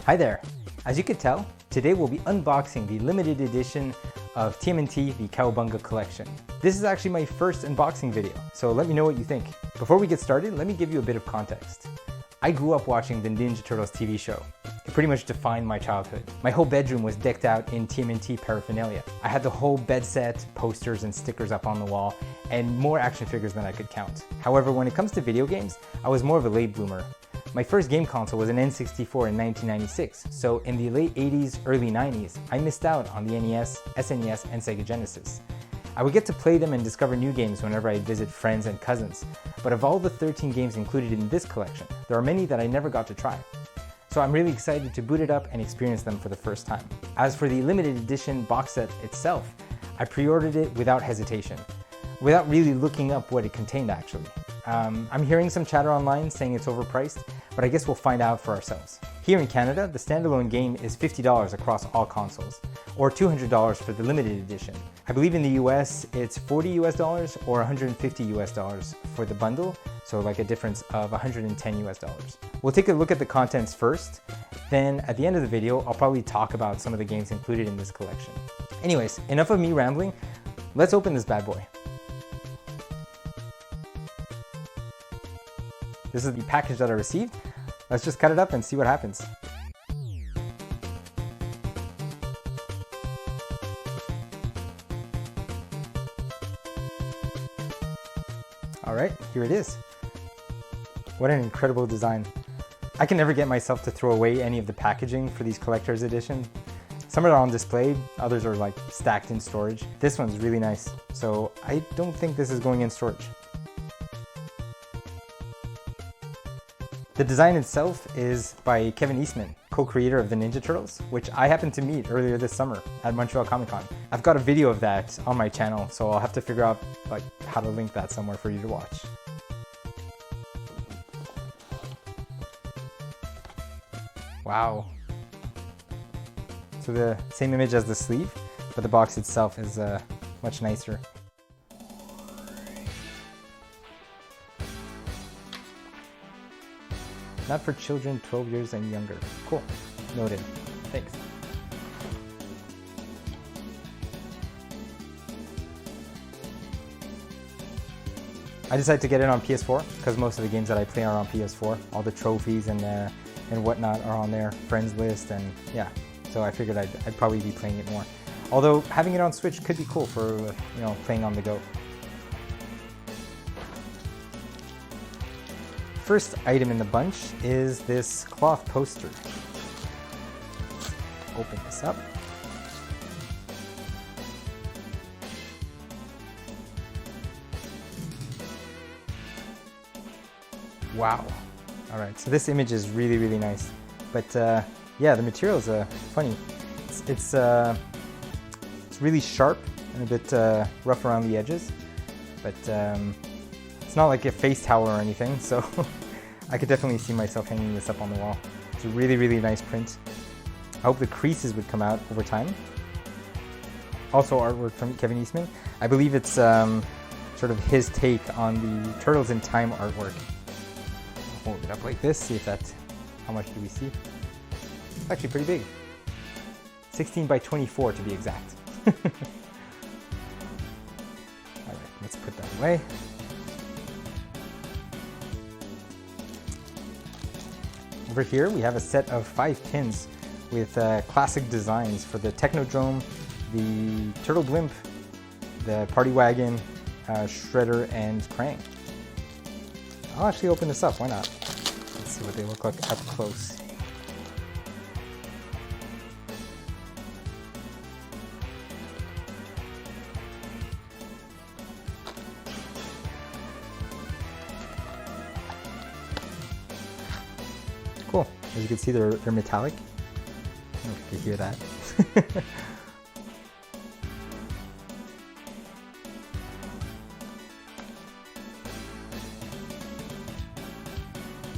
Hi there! As you could tell, today we'll be unboxing the limited edition of TMNT, the Cowabunga Collection. This is actually my first unboxing video, so let me know what you think. Before we get started, let me give you a bit of context. I grew up watching the Ninja Turtles TV show. It pretty much defined my childhood. My whole bedroom was decked out in TMNT paraphernalia. I had the whole bed set, posters and stickers up on the wall, and more action figures than I could count. However, when it comes to video games, I was more of a late bloomer. My first game console was an N64 in 1996, so in the late 80s, early 90s, I missed out on the NES, SNES, and Sega Genesis. I would get to play them and discover new games whenever I visit friends and cousins, but of all the 13 games included in this collection, there are many that I never got to try. So I'm really excited to boot it up and experience them for the first time. As for the limited edition box set itself, I pre-ordered it without hesitation, without really looking up what it contained actually. I'm hearing some chatter online saying it's overpriced, but I guess we'll find out for ourselves. Here in Canada, the standalone game is $50 across all consoles, or $200 for the limited edition. I believe in the US, it's $40 US or $150 US for the bundle, so like a difference of $110 US. We'll take a look at the contents first, then at the end of the video, I'll probably talk about some of the games included in this collection. Anyways, enough of me rambling, let's open this bad boy. This is the package that I received. Let's just cut it up and see what happens. All right, here it is. What an incredible design. I can never get myself to throw away any of the packaging for these collector's editions. Some are on display, others are like stacked in storage. This one's really nice, so I don't think this is going in storage. The design itself is by Kevin Eastman, co-creator of the Ninja Turtles, which I happened to meet earlier this summer at Montreal Comic Con. I've got a video of that on my channel, so I'll have to figure out how to link that somewhere for you to watch. Wow. So the same image as the sleeve, but the box itself is much nicer. Not for children 12 years and younger. Cool. Noted. Thanks. I decided to get it on PS4 because most of the games that I play are on PS4. All the trophies and whatnot are on there, friends list, and yeah. So I figured I'd probably be playing it more. Although having it on Switch could be cool for playing on the go. First item in the bunch is this cloth poster. Open this up. Wow. All right, so this image is really, really nice. But yeah, the material is funny. It's really sharp and a bit rough around the edges, but it's not like a face towel or anything, so I could definitely see myself hanging this up on the wall. It's a really, really nice print. I hope the creases would come out over time. Also artwork from Kevin Eastman. I believe it's sort of his take on the Turtles in Time artwork. I'll hold it up like this, see if how much do we see? It's actually pretty big. 16 by 24 to be exact. All right, let's put that away. Over here we have a set of 5 pins with classic designs for the Technodrome, the Turtle Blimp, the Party Wagon, Shredder, and Krang. I'll actually open this up, why not? Let's see what they look like up close. Cool. As you can see, they're metallic. I don't know if you can hear that.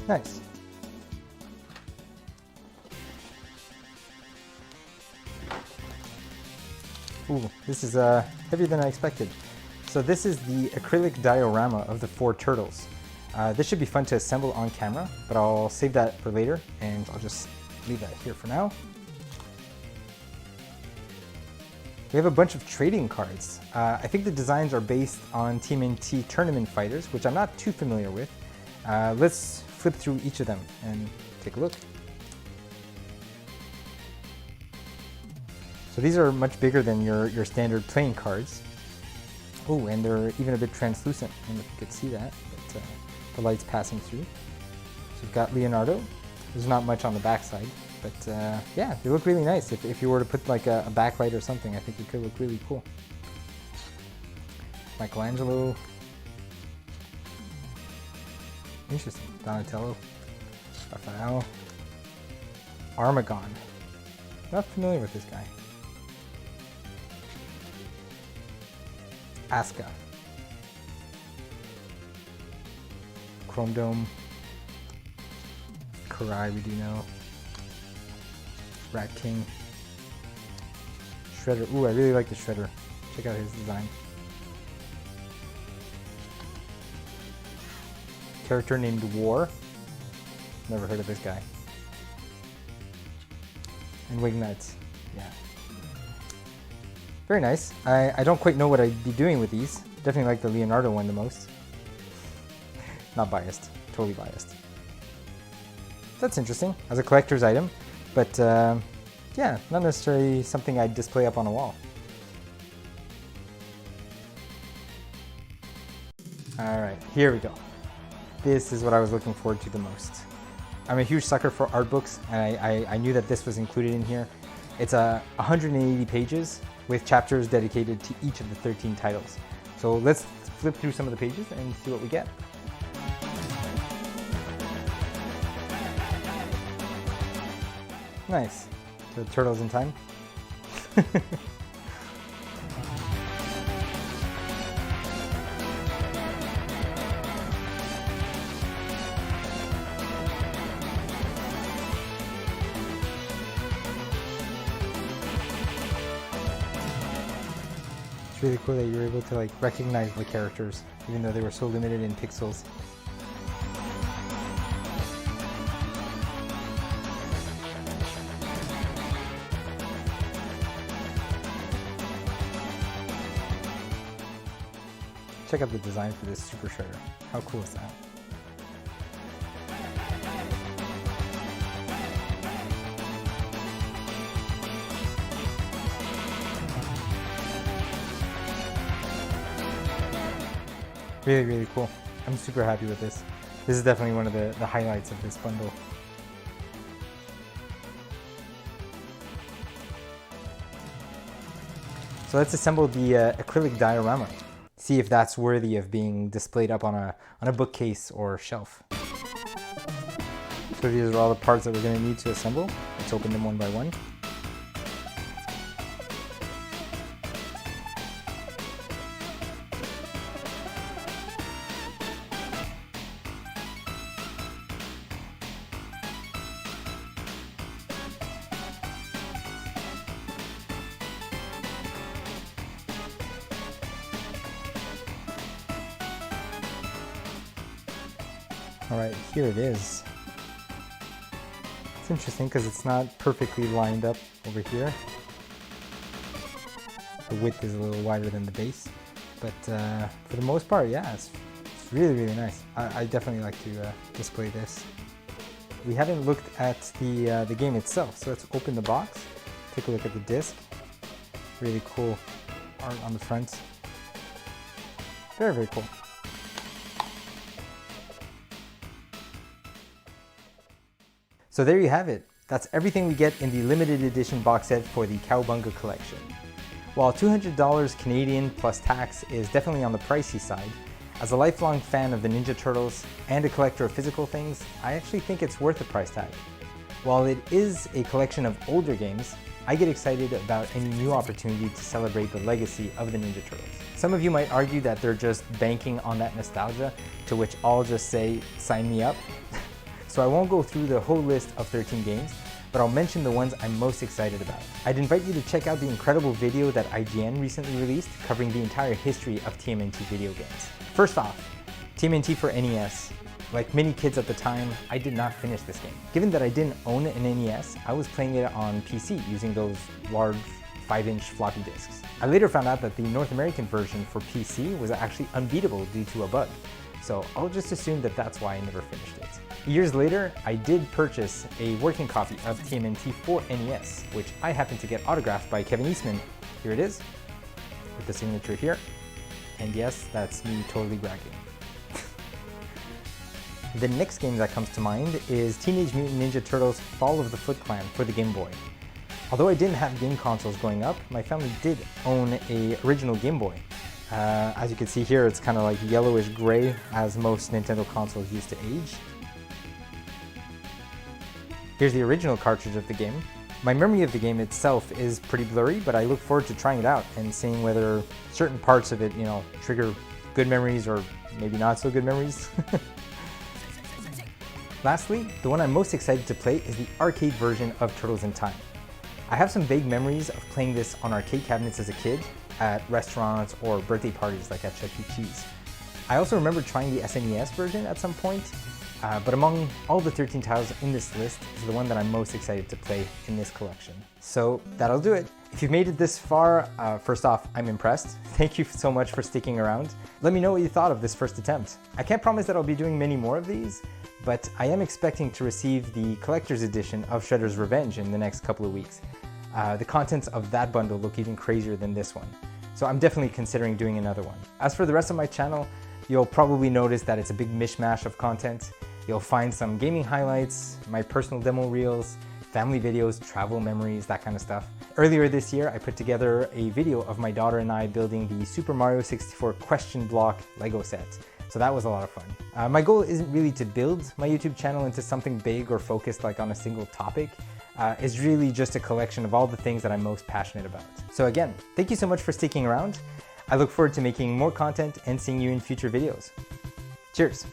Nice. Ooh, this is heavier than I expected. So this is the acrylic diorama of the 4 turtles. This should be fun to assemble on camera, but I'll save that for later, and I'll just leave that here for now. We have a bunch of trading cards. I think the designs are based on TMNT tournament fighters, which I'm not too familiar with. Let's flip through each of them and take a look. So these are much bigger than your standard playing cards. Oh, and they're even a bit translucent. I don't know if you could see that, but the light's passing through. So we've got Leonardo. There's not much on the backside, but yeah, they look really nice. If you were to put like a backlight or something, I think it could look really cool. Michelangelo. Interesting. Donatello. Raphael. Armagon. Not familiar with this guy. Asuka. Chrome Dome. Karai, we do know. Rat King. Shredder. Ooh, I really like the Shredder. Check out his design. Character named War. Never heard of this guy. And Wingnuts. Yeah. Very nice. I don't quite know what I'd be doing with these. Definitely like the Leonardo one the most. Not biased. Totally biased. That's interesting as a collector's item, but yeah, not necessarily something I'd display up on a wall. All right, here we go. This is what I was looking forward to the most. I'm a huge sucker for art books, and I knew that this was included in here. It's 180 pages with chapters dedicated to each of the 13 titles. So let's flip through some of the pages and see what we get. Nice. So Turtles in Time. It's really cool that you were able to like recognize the characters, even though they were so limited in pixels. Check out the design for this Super Shredder. How cool is that? Really, really cool. I'm super happy with this. This is definitely one of the highlights of this bundle. So let's assemble the acrylic diorama. See if that's worthy of being displayed up on a bookcase or shelf. So these are all the parts that we're going to need to assemble. Let's open them one by one. All right, here it is. It's interesting because it's not perfectly lined up over here. The width is a little wider than the base, but for the most part, yeah, it's really, really nice. I definitely like to display this. We haven't looked at the game itself, so let's open the box, take a look at the disc. Really cool art on the front. Very, very cool. So there you have it. That's everything we get in the limited edition box set for the Cowabunga Collection. While $200 Canadian plus tax is definitely on the pricey side, as a lifelong fan of the Ninja Turtles and a collector of physical things, I actually think it's worth the price tag. While it is a collection of older games, I get excited about any new opportunity to celebrate the legacy of the Ninja Turtles. Some of you might argue that they're just banking on that nostalgia, to which I'll just say, sign me up. So I won't go through the whole list of 13 games, but I'll mention the ones I'm most excited about. I'd invite you to check out the incredible video that IGN recently released covering the entire history of TMNT video games. First off, TMNT for NES. Like many kids at the time, I did not finish this game. Given that I didn't own an NES, I was playing it on PC using those large 5-inch floppy disks. I later found out that the North American version for PC was actually unbeatable due to a bug. So I'll just assume that that's why I never finished it. Years later, I did purchase a working copy of TMNT for NES, which I happened to get autographed by Kevin Eastman. Here it is, with the signature here. And yes, that's me totally bragging. The next game that comes to mind is Teenage Mutant Ninja Turtles Fall of the Foot Clan for the Game Boy. Although I didn't have game consoles growing up, my family did own an original Game Boy. As you can see here, it's kind of like yellowish gray, as most Nintendo consoles used to age. Here's the original cartridge of the game. My memory of the game itself is pretty blurry, but I look forward to trying it out and seeing whether certain parts of it, trigger good memories or maybe not so good memories. Lastly, the one I'm most excited to play is the arcade version of Turtles in Time. I have some vague memories of playing this on arcade cabinets as a kid, at restaurants or birthday parties like at Chuck E. Cheese. I also remember trying the SNES version at some point, but among all the 13 titles in this list is the one that I'm most excited to play in this collection. So that'll do it. If you've made it this far, first off, I'm impressed. Thank you so much for sticking around. Let me know what you thought of this first attempt. I can't promise that I'll be doing many more of these, but I am expecting to receive the collector's edition of Shredder's Revenge in the next couple of weeks. The contents of that bundle look even crazier than this one, so I'm definitely considering doing another one. As for the rest of my channel, you'll probably notice that it's a big mishmash of content. You'll find some gaming highlights, my personal demo reels, family videos, travel memories, that kind of stuff. Earlier this year, I put together a video of my daughter and I building the Super Mario 64 question block Lego set. So that was a lot of fun. My goal isn't really to build my YouTube channel into something big or focused like on a single topic. It's really just a collection of all the things that I'm most passionate about. So again, thank you so much for sticking around. I look forward to making more content and seeing you in future videos. Cheers!